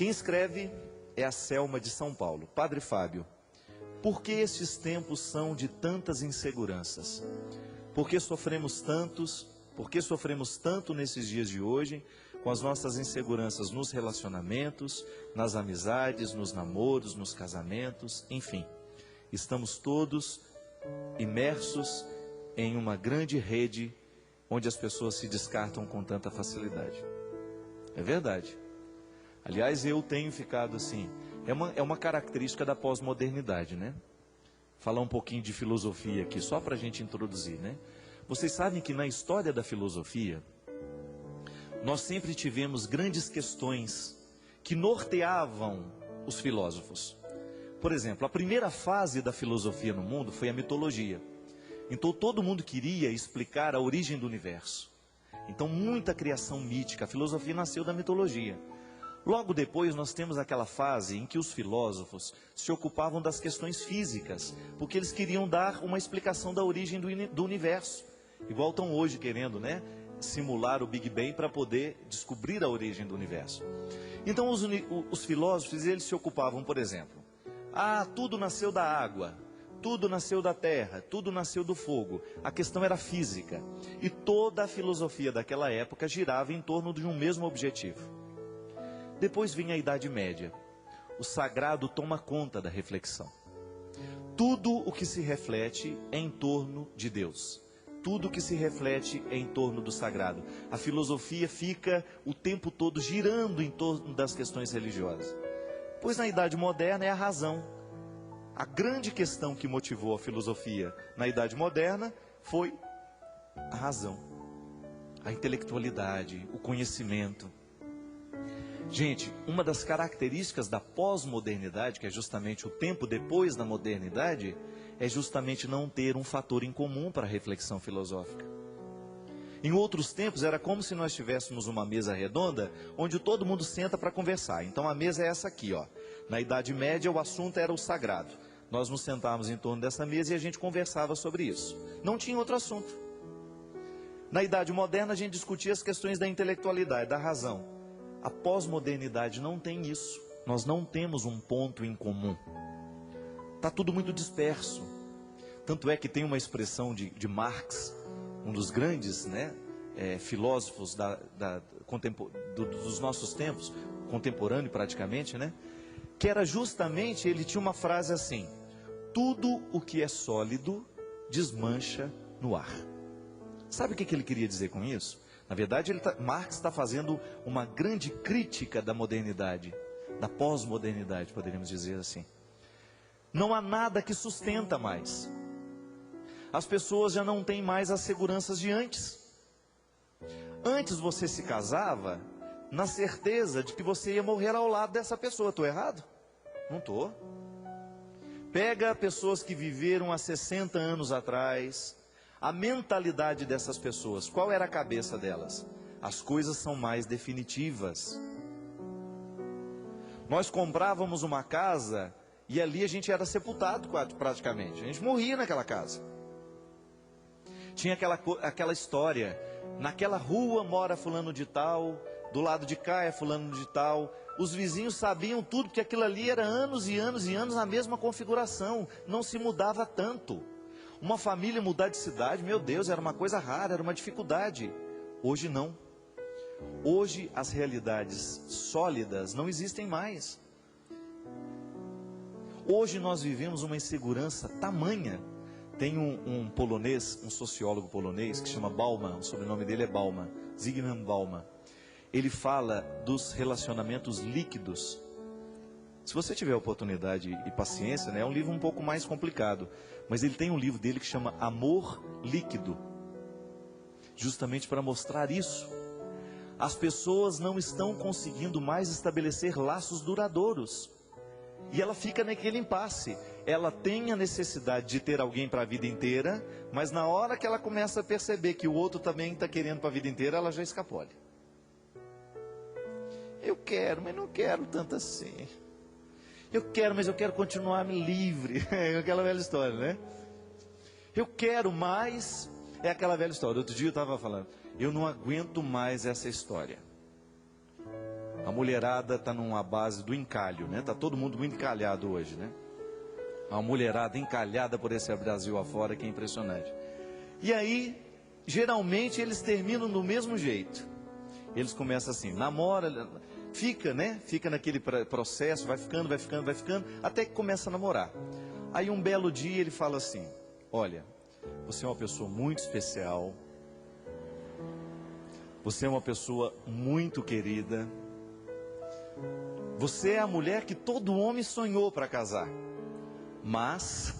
Quem escreve é a Selma de São Paulo. Padre Fábio, por que estes tempos são de tantas inseguranças? Por que sofremos tanto nesses dias de hoje com as nossas inseguranças nos relacionamentos, nas amizades, nos namoros, nos casamentos, enfim. Estamos todos imersos em uma grande rede onde as pessoas se descartam com tanta facilidade. É verdade. Aliás, eu tenho ficado assim, é uma característica da pós-modernidade, né? Falar um pouquinho de filosofia aqui, só para a gente introduzir, né? Vocês sabem que na história da filosofia, nós sempre tivemos grandes questões que norteavam os filósofos. Por exemplo, a primeira fase da filosofia no mundo foi a mitologia. Então todo mundo queria explicar a origem do universo. Então muita criação mítica, a filosofia nasceu da mitologia. Logo depois nós temos aquela fase em que os filósofos se ocupavam das questões físicas, porque eles queriam dar uma explicação da origem do universo. Igual estão hoje querendo, né, simular o Big Bang para poder descobrir a origem do universo. Então os filósofos, eles se ocupavam, por exemplo, tudo nasceu da água, tudo nasceu da terra, tudo nasceu do fogo. A questão era física. E toda a filosofia daquela época girava em torno de um mesmo objetivo. Depois vinha a Idade Média. O sagrado toma conta da reflexão. Tudo o que se reflete é em torno de Deus. Tudo o que se reflete é em torno do sagrado. A filosofia fica o tempo todo girando em torno das questões religiosas. Pois na Idade Moderna é a razão. A grande questão que motivou a filosofia na Idade Moderna foi a razão, a intelectualidade, o conhecimento. Gente, uma das características da pós-modernidade, que é justamente o tempo depois da modernidade, é justamente não ter um fator em comum para a reflexão filosófica. Em outros tempos era como se nós tivéssemos uma mesa redonda, onde todo mundo senta para conversar. Então a mesa é essa aqui, ó. Na Idade Média o assunto era o sagrado. Nós nos sentávamos em torno dessa mesa e a gente conversava sobre isso. Não tinha outro assunto. Na Idade Moderna a gente discutia as questões da intelectualidade, da razão. A pós-modernidade não tem isso. Nós não temos um ponto em comum. Está tudo muito disperso. Tanto é que tem uma expressão de Marx, um dos grandes, né, filósofos dos nossos tempos, contemporâneo praticamente, né, que era justamente, ele tinha uma frase assim: tudo o que é sólido desmancha no ar. Sabe o que ele queria dizer com isso? Na verdade, Marx está fazendo uma grande crítica da modernidade, da pós-modernidade, poderíamos dizer assim. Não há nada que sustenta mais. As pessoas já não têm mais as seguranças de antes. Antes você se casava na certeza de que você ia morrer ao lado dessa pessoa. Estou errado? Não estou. Pega pessoas que viveram há 60 anos atrás. A mentalidade dessas pessoas, qual era a cabeça delas? As coisas são mais definitivas. Nós comprávamos uma casa e ali a gente era sepultado praticamente. A gente morria naquela casa. Tinha aquela história: naquela rua mora fulano de tal, do lado de cá é fulano de tal. Os vizinhos sabiam tudo, porque aquilo ali era anos e anos e anos a mesma configuração. Não se mudava tanto. Uma família mudar de cidade, meu Deus, era uma coisa rara, era uma dificuldade. Hoje não. Hoje as realidades sólidas não existem mais. Hoje nós vivemos uma insegurança tamanha. Tem um polonês, um sociólogo polonês que chama Bauman, o sobrenome dele é Bauman, Zygmunt Bauman. Ele fala dos relacionamentos líquidos. Se você tiver oportunidade e paciência, né, é um livro um pouco mais complicado, mas ele tem um livro dele que chama Amor Líquido, justamente para mostrar isso. As pessoas não estão conseguindo mais estabelecer laços duradouros, e ela fica naquele impasse. Ela tem a necessidade de ter alguém para a vida inteira, mas na hora que ela começa a perceber que o outro também está querendo para a vida inteira, ela já escapole. Eu quero, mas não quero tanto assim. Eu quero, mas eu quero continuar livre. É aquela velha história, né? Eu quero mais. É aquela velha história. Outro dia eu estava falando: eu não aguento mais essa história. A mulherada está numa base do encalho, né? Tá todo mundo muito encalhado hoje, né? Uma mulherada encalhada por esse Brasil afora que é impressionante. E aí, geralmente eles terminam do mesmo jeito. Eles começam assim, namora, fica, né? Fica naquele processo, vai ficando, até que começa a namorar. Aí um belo dia ele fala assim: olha, você é uma pessoa muito especial, você é uma pessoa muito querida, você é a mulher que todo homem sonhou para casar, mas,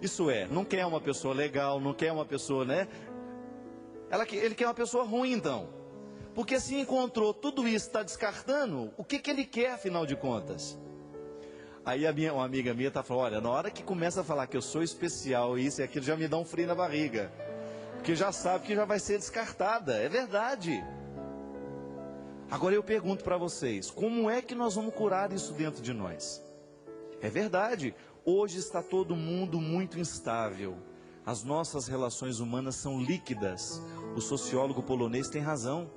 isso é, não quer uma pessoa legal, não quer uma pessoa, né? Ele quer uma pessoa ruim então, porque se encontrou tudo isso, está descartando, o que ele quer afinal de contas? Aí uma amiga minha está falando: olha, na hora que começa a falar que eu sou especial, isso e aquilo, já me dá um frio na barriga, porque já sabe que já vai ser descartada. É verdade. Agora eu pergunto para vocês, como é que nós vamos curar isso dentro de nós? É verdade, hoje está todo mundo muito instável, as nossas relações humanas são líquidas. O sociólogo polonês tem razão.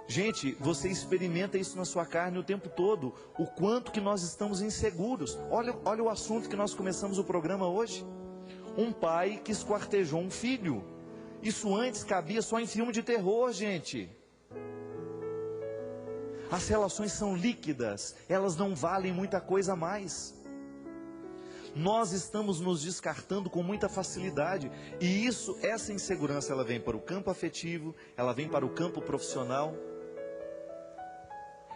Gente, você experimenta isso na sua carne o tempo todo, o quanto que nós estamos inseguros. Olha o assunto que nós começamos o programa hoje. Um pai que esquartejou um filho. Isso antes cabia só em filme de terror, gente. As relações são líquidas, elas não valem muita coisa a mais. Nós estamos nos descartando com muita facilidade. E essa insegurança, ela vem para o campo afetivo, ela vem para o campo profissional,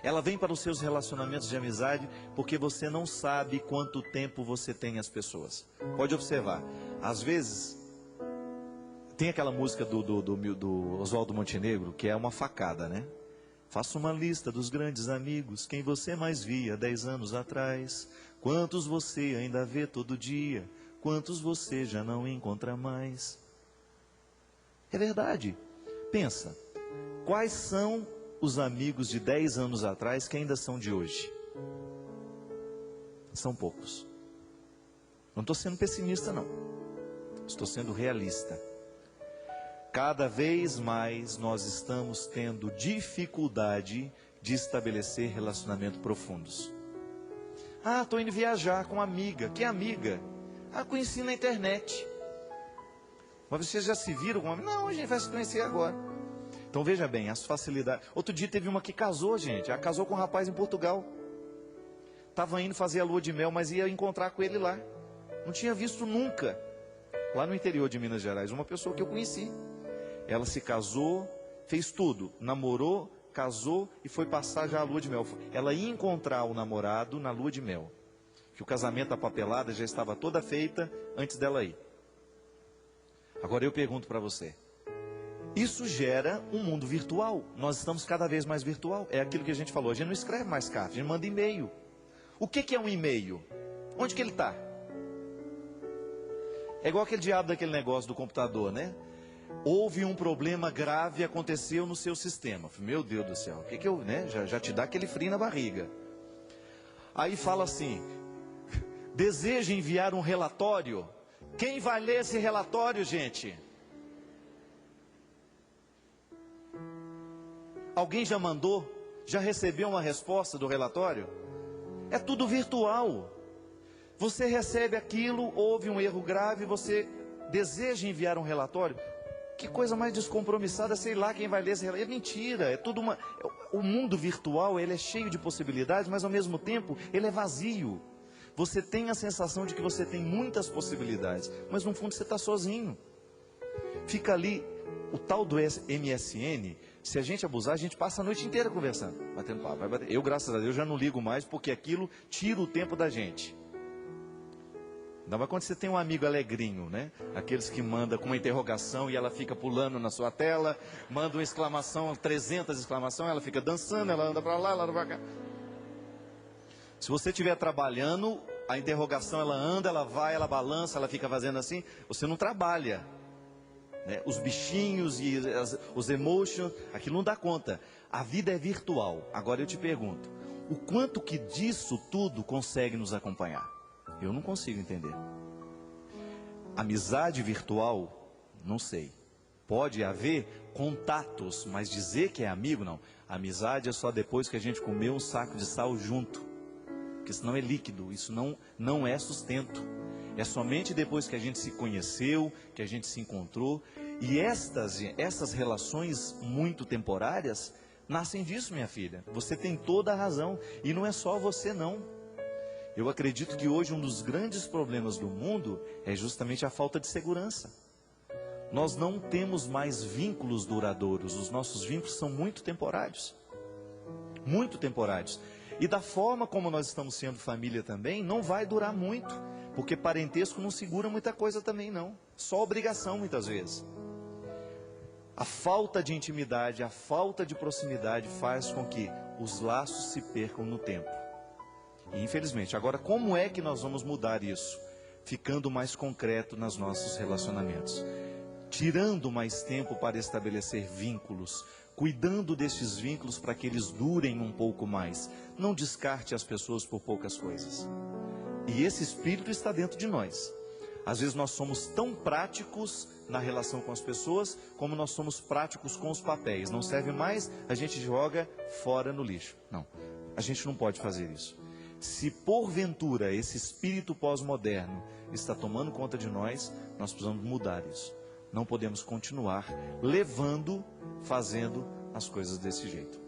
ela vem para os seus relacionamentos de amizade, porque você não sabe quanto tempo você tem as pessoas. Pode observar, às vezes, tem aquela música do Oswaldo Montenegro, que é uma facada, né? Faça uma lista dos grandes amigos, quem você mais via 10 anos atrás, quantos você ainda vê todo dia, quantos você já não encontra mais. É verdade. Pensa, quais são os amigos de 10 anos atrás que ainda são de hoje? São poucos. Não estou sendo pessimista, não. Estou sendo realista. Cada vez mais nós estamos tendo dificuldade de estabelecer relacionamentos profundos. Ah, estou indo viajar com uma amiga. Que amiga? Ah, conheci na internet. Mas vocês já se viram com uma amiga? Não, a gente vai se conhecer agora. Então veja bem, as facilidades. Outro dia teve uma que casou, gente. Ela casou com um rapaz em Portugal. Estava indo fazer a lua de mel, mas ia encontrar com ele lá. Não tinha visto nunca. Lá no interior de Minas Gerais, uma pessoa que eu conheci. Ela se casou, fez tudo, namorou, casou e foi passar já a lua de mel. Ela ia encontrar o namorado na lua de mel, que o casamento, a papelada já estava toda feita antes dela ir. Agora eu pergunto para você, isso gera um mundo virtual. Nós estamos cada vez mais virtual. É aquilo que a gente falou, a gente não escreve mais carta, a gente manda e-mail. O que é um e-mail? Onde que ele está? É igual aquele diabo daquele negócio do computador, né? Houve um problema grave, aconteceu no seu sistema. Meu Deus do céu, o que eu, né? Já te dá aquele frio na barriga. Aí fala assim: deseja enviar um relatório? Quem vai ler esse relatório, gente? Alguém já mandou? Já recebeu uma resposta do relatório? É tudo virtual. Você recebe aquilo, houve um erro grave, você deseja enviar um relatório? Que coisa mais descompromissada, sei lá quem vai ler esse relatório. É mentira, é tudo uma... O mundo virtual, ele é cheio de possibilidades, mas ao mesmo tempo, ele é vazio. Você tem a sensação de que você tem muitas possibilidades, mas no fundo você está sozinho. Fica ali, o tal do MSN, se a gente abusar, a gente passa a noite inteira conversando, batendo papo, vai bater. Eu, graças a Deus, já não ligo mais, porque aquilo tira o tempo da gente. Não, mas quando você tem um amigo alegrinho, né? Aqueles que mandam com uma interrogação e ela fica pulando na sua tela, manda uma exclamação, 300 exclamações, ela fica dançando, ela anda para lá, ela anda para cá. Se você estiver trabalhando, a interrogação, ela anda, ela vai, ela balança, ela fica fazendo assim, você não trabalha. Né? Os bichinhos e os emotions, aquilo não dá conta. A vida é virtual. Agora eu te pergunto, o quanto que disso tudo consegue nos acompanhar? Eu não consigo entender. Amizade virtual, não sei. Pode haver? contatos, mas dizer que é amigo, não. Amizade é só depois que a gente comeu um saco de sal junto, porque senão é líquido, isso não é sustento. É somente depois que a gente se conheceu, que a gente se encontrou. E essas relações muito temporárias nascem disso, minha filha. Você tem toda a razão. E não é só você, não. Eu acredito que hoje um dos grandes problemas do mundo é justamente a falta de segurança. Nós não temos mais vínculos duradouros. Os nossos vínculos são muito temporários. Muito temporários. E da forma como nós estamos sendo família também, não vai durar muito. Porque parentesco não segura muita coisa também, não. Só obrigação, muitas vezes. A falta de intimidade, a falta de proximidade faz com que os laços se percam no tempo. E infelizmente, agora como é que nós vamos mudar isso? Ficando mais concreto nos nossos relacionamentos. Tirando mais tempo para estabelecer vínculos. Cuidando destes vínculos para que eles durem um pouco mais. Não descarte as pessoas por poucas coisas. E esse espírito está dentro de nós. Às vezes nós somos tão práticos na relação com as pessoas, como nós somos práticos com os papéis. Não serve mais, a gente joga fora no lixo. Não, a gente não pode fazer isso. Se porventura esse espírito pós-moderno está tomando conta de nós, nós precisamos mudar isso. Não podemos continuar fazendo as coisas desse jeito.